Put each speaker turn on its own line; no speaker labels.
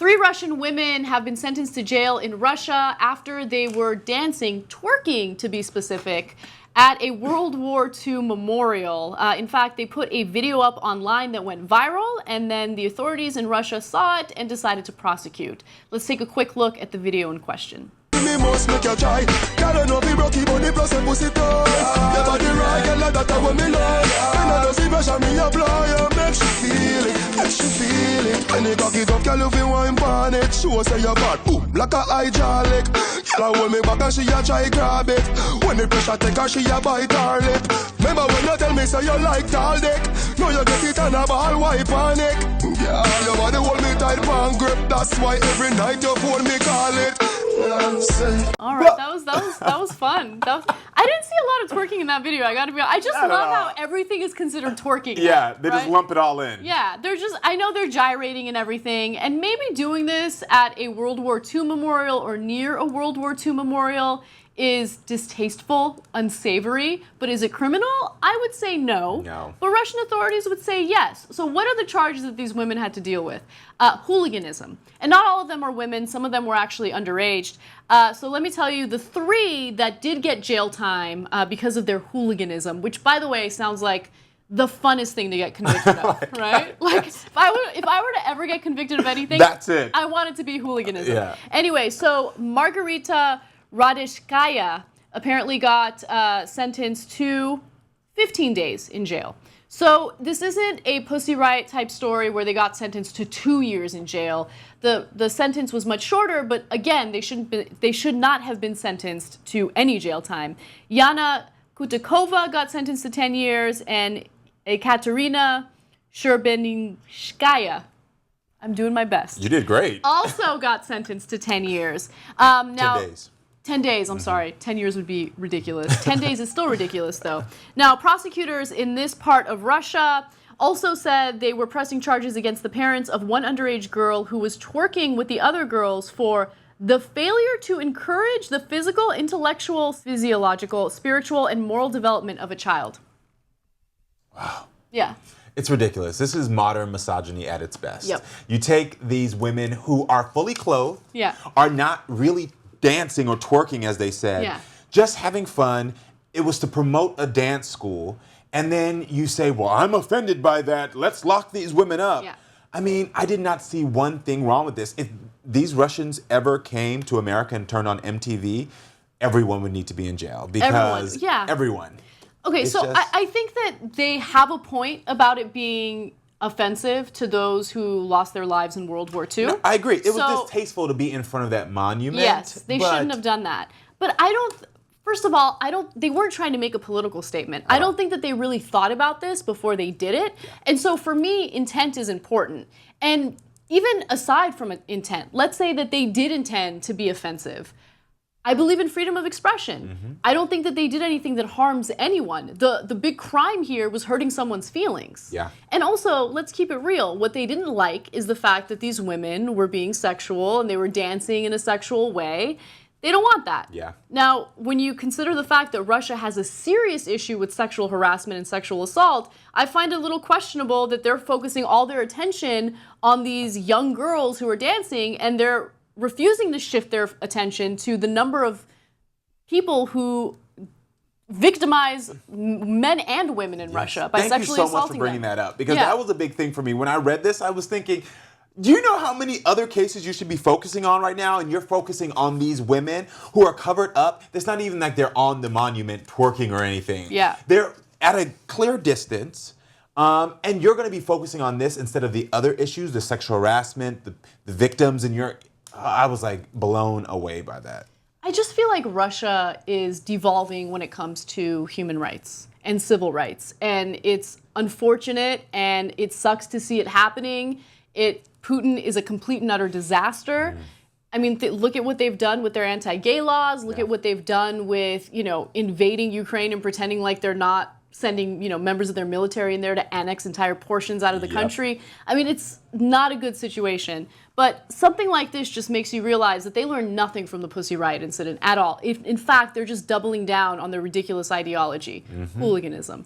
3 Russian women have been sentenced to jail in Russia after they were dancing, twerking to be specific, at a World War II memorial. In fact, they put a video up online that went viral, and then the authorities in Russia saw it and decided to prosecute. Let's take a quick look at the video in question.
Me must make you try. Girl, you know be rocky, but the plus and pussy toy. Your body right, girl, like that what me like. And I don't see pressure, me apply. You make she feel it, make she feel it. When you cock it up, girl, you feel wine pan it. Show say you're bad, boom, like a hydraulic. Girl, I hold me back and she a try grab it. When the pressure take her, she a bite her lip. Remember when you tell me say you like tall dick? Now you get it and a ball wipe on it. Girl, your body hold me tight pan grip. That's why every night you phone me call it.
All right, that was fun. I didn't see a lot of twerking in that video. I gotta be honest. I just love how everything is considered twerking.
Yeah, they just lump it all in.
Yeah, I know they're gyrating and everything, and maybe doing this at a World War II memorial or near a World War II memorial is distasteful, unsavory, but is it criminal? I would say no.
No.
But Russian authorities would say yes. So what are the charges that these women had to deal with? Hooliganism. And not all of them are women. Some of them were actually underaged. So let me tell you, the 3 that did get jail time because of their hooliganism, which, by the way, sounds like the funnest thing to get convicted of, right? Like, if I were to ever get convicted of anything,
that's it.
I want it to be hooliganism.
Yeah.
Anyway, so Margarita Radetskaya apparently got sentenced to 15 days in jail. So this isn't a Pussy Riot type story where they got sentenced to 2 years in jail. The sentence was much shorter, but again, they should not have been sentenced to any jail time. Yana Kutakova got sentenced to 10 years, and Yekaterina Scherbedinskaya, I'm doing my best,
You did great.
also got sentenced to 10 years. Now,
10 days.
10 days, I'm sorry. 10 years would be ridiculous. 10 days is still ridiculous, though. Now, prosecutors in this part of Russia also said they were pressing charges against the parents of one underage girl who was twerking with the other girls for the failure to encourage the physical, intellectual, physiological, spiritual, and moral development of a child.
Wow.
Yeah.
It's ridiculous. This is modern misogyny at its best.
Yep.
You take these women who are fully clothed,
Yeah.
are not really dancing or twerking, as they said,
Yeah.
just having fun. It was to promote a dance school. And then you say, well, I'm offended by that. Let's lock these women up.
Yeah.
I mean, I did not see one thing wrong with this. If these Russians ever came to America and turned on MTV, everyone would need to be in jail. Because everyone.
Okay,
It's
so
just-
I think that they have a point about it being offensive to those who lost their lives in World War II.
No, I agree. It was
So-
distasteful to be in front of that monument.
Yes, they shouldn't have done that. But first of all, they weren't trying to make a political statement. I don't think that they really thought about this before they did it. And so for me, intent is important. And even aside from intent, let's say that they did intend to be offensive. I believe in freedom of expression. I don't think that they did anything that harms anyone. The big crime here was hurting someone's feelings.
Yeah.
And also, let's keep it real. What they didn't like is the fact that these women were being sexual and they were dancing in a sexual way. They don't want that.
Yeah.
Now, when you consider the fact that Russia has a serious issue with sexual harassment and sexual assault, I find it a little questionable that they're focusing all their attention on these young girls who are dancing, and they're refusing to shift their attention to the number of people who victimize men and women in Russia by
Thank
sexually
you so much
assaulting
for bringing
them.
that up, because that was a big thing for me. When I read this, I was thinking, do you know how many other cases you should be focusing on right now? And you're focusing on these women who are covered up. It's not even like they're on the monument twerking or anything.
Yeah.
They're at a clear distance. And you're going to be focusing on this instead of the other issues, the sexual harassment, the victims, and I was like blown away by that.
I just feel like Russia is devolving when it comes to human rights and civil rights. And it's unfortunate and it sucks to see it happening. Putin is a complete and utter disaster. I mean, look at what they've done with their anti-gay laws. Look at what they've done with, invading Ukraine and pretending like they're not sending, members of their military in there to annex entire portions out of the country. I mean, it's not a good situation. But something like this just makes you realize that they learned nothing from the Pussy Riot incident at all. In fact, they're just doubling down on their ridiculous ideology, hooliganism.